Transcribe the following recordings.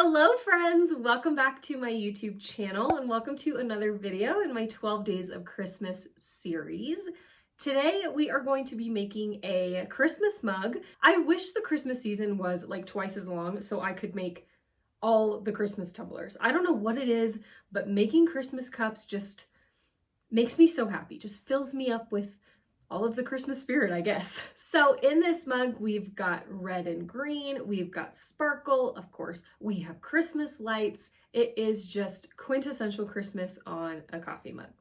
Hello friends, welcome back to my YouTube channel and welcome to another video in my 12 Days of Christmas series. Today we are going to be making a Christmas mug. I wish the Christmas season was like twice as long so I could make all the Christmas tumblers. I don't know what it is, but making Christmas cups just makes me so happy, just fills me up with all of the Christmas spirit, I guess. So in this mug, we've got red and green, we've got sparkle, of course, we have Christmas lights. It is just quintessential Christmas on a coffee mug.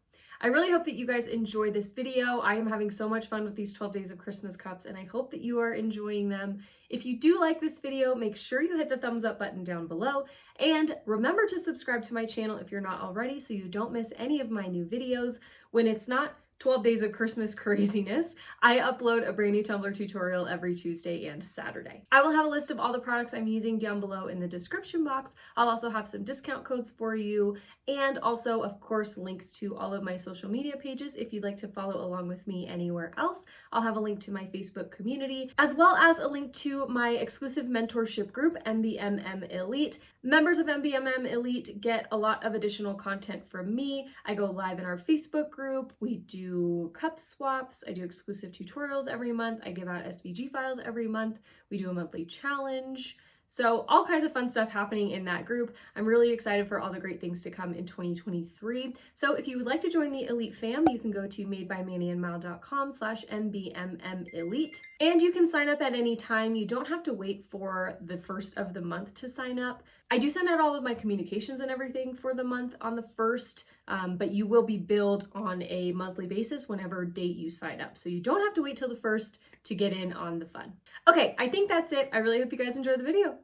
I really hope that you guys enjoy this video. I am having so much fun with these 12 Days of Christmas cups and I hope that you are enjoying them. If you do like this video, make sure you hit the thumbs up button down below and remember to subscribe to my channel if you're not already so you don't miss any of my new videos. When it's not 12 Days of Christmas craziness, I upload a brand new tumbler tutorial every Tuesday and Saturday. I will have a list of all the products I'm using down below in the description box. I'll also have some discount codes for you and also, of course, links to all of my social media pages if you'd like to follow along with me anywhere else. I'll have a link to my Facebook community as well as a link to my exclusive mentorship group, MBMM Elite. Members of MBMM Elite get a lot of additional content from me. I go live in our Facebook group. We do cup swaps. I do exclusive tutorials every month. I give out SVG files every month. We do a monthly challenge. So all kinds of fun stuff happening in that group. I'm really excited for all the great things to come in 2023. So if you would like to join the Elite fam, you can go to madebyManiandMal.com/MBMM Elite. And you can sign up at any time. You don't have to wait for the first of the month to sign up. I do send out all of my communications and everything for the month on the first, but you will be billed on a monthly basis whenever date you sign up. So you don't have to wait till the first to get in on the fun. Okay, I think that's it. I really hope you guys enjoy the video.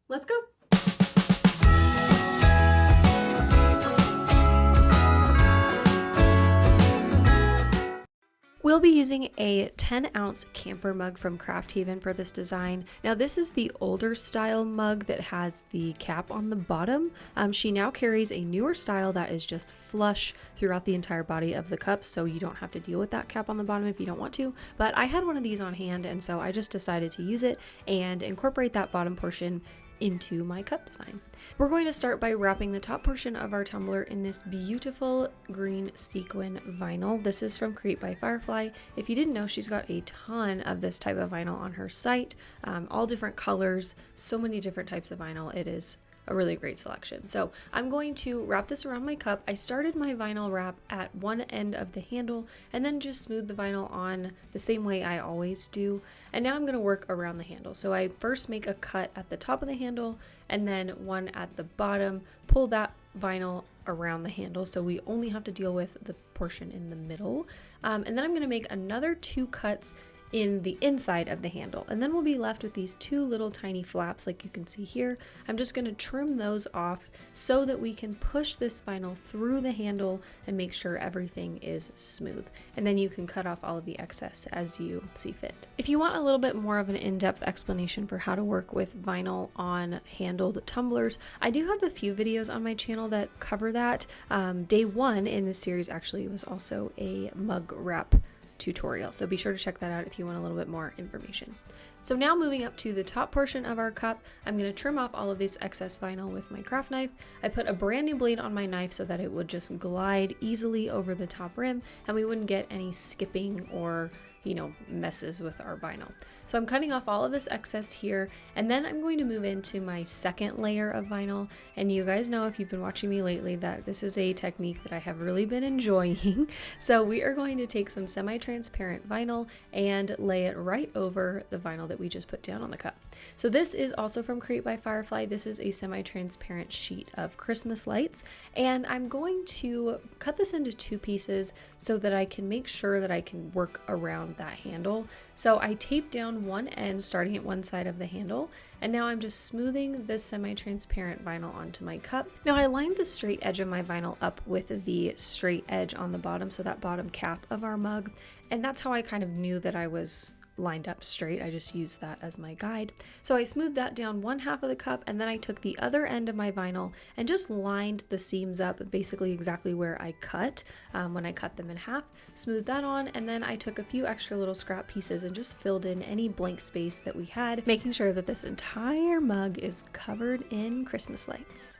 Let's go. We'll be using a 10-ounce camper mug from Craft Haven for this design. Now this is the older style mug that has the cap on the bottom. She now carries a newer style that is just flush throughout the entire body of the cup, so you don't have to deal with that cap on the bottom if you don't want to. But I had one of these on hand and so I just decided to use it and incorporate that bottom portion into my cup design. We're going to start by wrapping the top portion of our tumbler in this beautiful green sequin vinyl. This is from Create by Firefly. If you didn't know, she's got a ton of this type of vinyl on her site, all different colors, so many different types of vinyl. It is a really great selection. So I'm going to wrap this around my cup. I started my vinyl wrap at one end of the handle and then just smooth the vinyl on the same way I always do. And now I'm going to work around the handle. So I first make a cut at the top of the handle and then one at the bottom, pull that vinyl around the handle so we only have to deal with the portion in the middle. And then I'm going to make another 2 cuts in the inside of the handle, and then we'll be left with these 2 little tiny flaps like you can see here. I'm just going to trim those off so that we can push this vinyl through the handle and make sure everything is smooth, and then you can cut off all of the excess as you see fit. If you want a little bit more of an in-depth explanation for how to work with vinyl on handled tumblers, I do have a few videos on my channel that cover that. Day 1 in this series actually was also a mug wrap tutorial, so be sure to check that out if you want a little bit more information. So now moving up to the top portion of our cup, I'm going to trim off all of this excess vinyl with my craft knife. I put a brand new blade on my knife so that it would just glide easily over the top rim and we wouldn't get any skipping or messes with our vinyl. So I'm cutting off all of this excess here, and then I'm going to move into my second layer of vinyl. And you guys know, if you've been watching me lately, that this is a technique that I have really been enjoying. So we are going to take some semi-transparent vinyl and lay it right over the vinyl that we just put down on the cup. So this is also from Create by Firefly. This is a semi-transparent sheet of Christmas lights, and I'm going to cut this into 2 pieces so that I can make sure that I can work around that handle. So I taped down one end starting at one side of the handle, and now I'm just smoothing this semi-transparent vinyl onto my cup. Now I lined the straight edge of my vinyl up with the straight edge on the bottom, so that bottom cap of our mug, and that's how I kind of knew that I was lined up straight. I just used that as my guide. So I smoothed that down one half of the cup, and then I took the other end of my vinyl and just lined the seams up basically exactly where I cut when I cut them in half. Smoothed that on, and then I took a few extra little scrap pieces and just filled in any blank space that we had, making sure that this entire mug is covered in Christmas lights.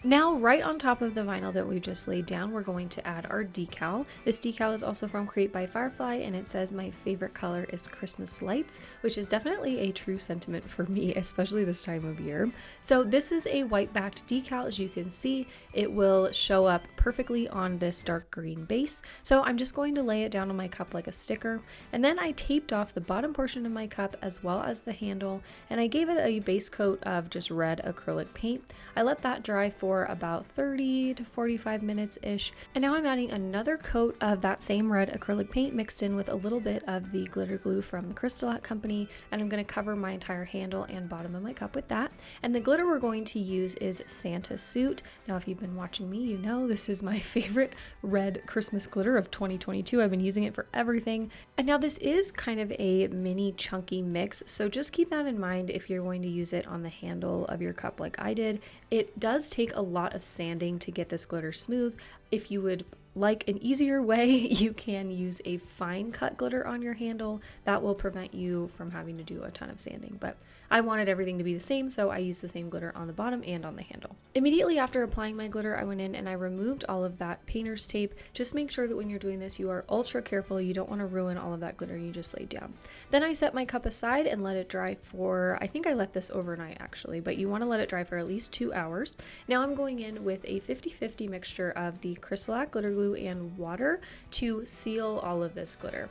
Now, right on top of the vinyl that we just laid down, we're going to add our decal. This decal is also from Create by Firefly, and it says my favorite color is Christmas lights, which is definitely a true sentiment for me, especially this time of year. So this is a white backed decal. As you can see, it will show up perfectly on this dark green base. So I'm just going to lay it down on my cup like a sticker, and then I taped off the bottom portion of my cup as well as the handle, and I gave it a base coat of just red acrylic paint. I let that dry for about 30 to 45 minutes ish, and now I'm adding another coat of that same red acrylic paint mixed in with a little bit of the glitter glue from the Crystal Company, and I'm going to cover my entire handle and bottom of my cup with that. And the glitter we're going to use is Santa Suit. Now if you've been watching me, you know this is my favorite red Christmas glitter of 2022. I've been using it for everything. And now this is kind of a mini chunky mix, so just keep that in mind if you're going to use it on the handle of your cup like I did. It does take a lot of sanding to get this glitter smooth. If you would like an easier way, you can use a fine cut glitter on your handle. That will prevent you from having to do a ton of sanding, but I wanted everything to be the same, so I used the same glitter on the bottom and on the handle. Immediately after applying my glitter, I went in and I removed all of that painter's tape. Just make sure that when you're doing this, you are ultra careful. You don't want to ruin all of that glitter you just laid down. Then I set my cup aside and let it dry for, I think I let this overnight actually, but you want to let it dry for at least 2 hours. Now I'm going in with a 50-50 mixture of the Crystal glitter glue and water to seal all of this glitter.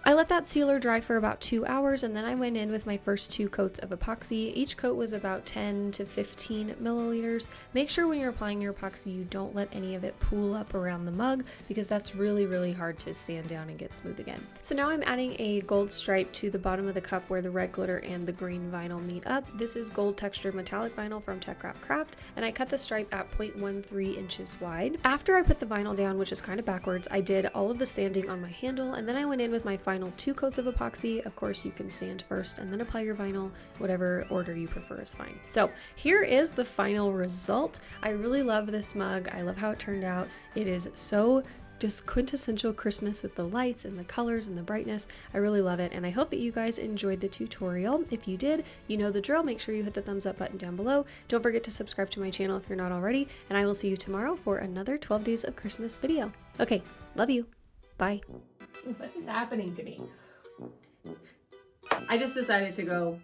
I let that sealer dry for about 2 hours, and then I went in with my first 2 coats of epoxy. Each coat was about 10 to 15 milliliters. Make sure when you're applying your epoxy you don't let any of it pool up around the mug, because that's really hard to sand down and get smooth again. So now I'm adding a gold stripe to the bottom of the cup where the red glitter and the green vinyl meet up. This is gold textured metallic vinyl from Tech Wrap Craft, and I cut the stripe at 0.13 inches wide. After I put the vinyl down, which is kind of backwards, I did all of the sanding on my handle, and then I went in with my final 2 coats of epoxy. Of course, you can sand first and then apply your vinyl. Whatever order you prefer is fine. So here is the final result. I really love this mug. I love how it turned out. It is so just quintessential Christmas with the lights and the colors and the brightness. I really love it, and I hope that you guys enjoyed the tutorial. If you did, you know the drill. Make sure you hit the thumbs up button down below. Don't forget to subscribe to my channel if you're not already, and I will see you tomorrow for another 12 Days of Christmas video. Okay, love you. Bye. What is happening to me? I just decided to go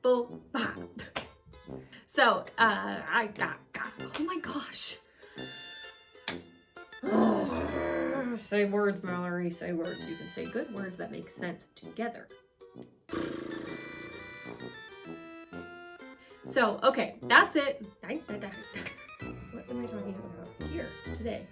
full. So, I got, oh my gosh. Say words, Mallory, say words. You can say good words that make sense together. So, okay, that's it. What am I talking about here today?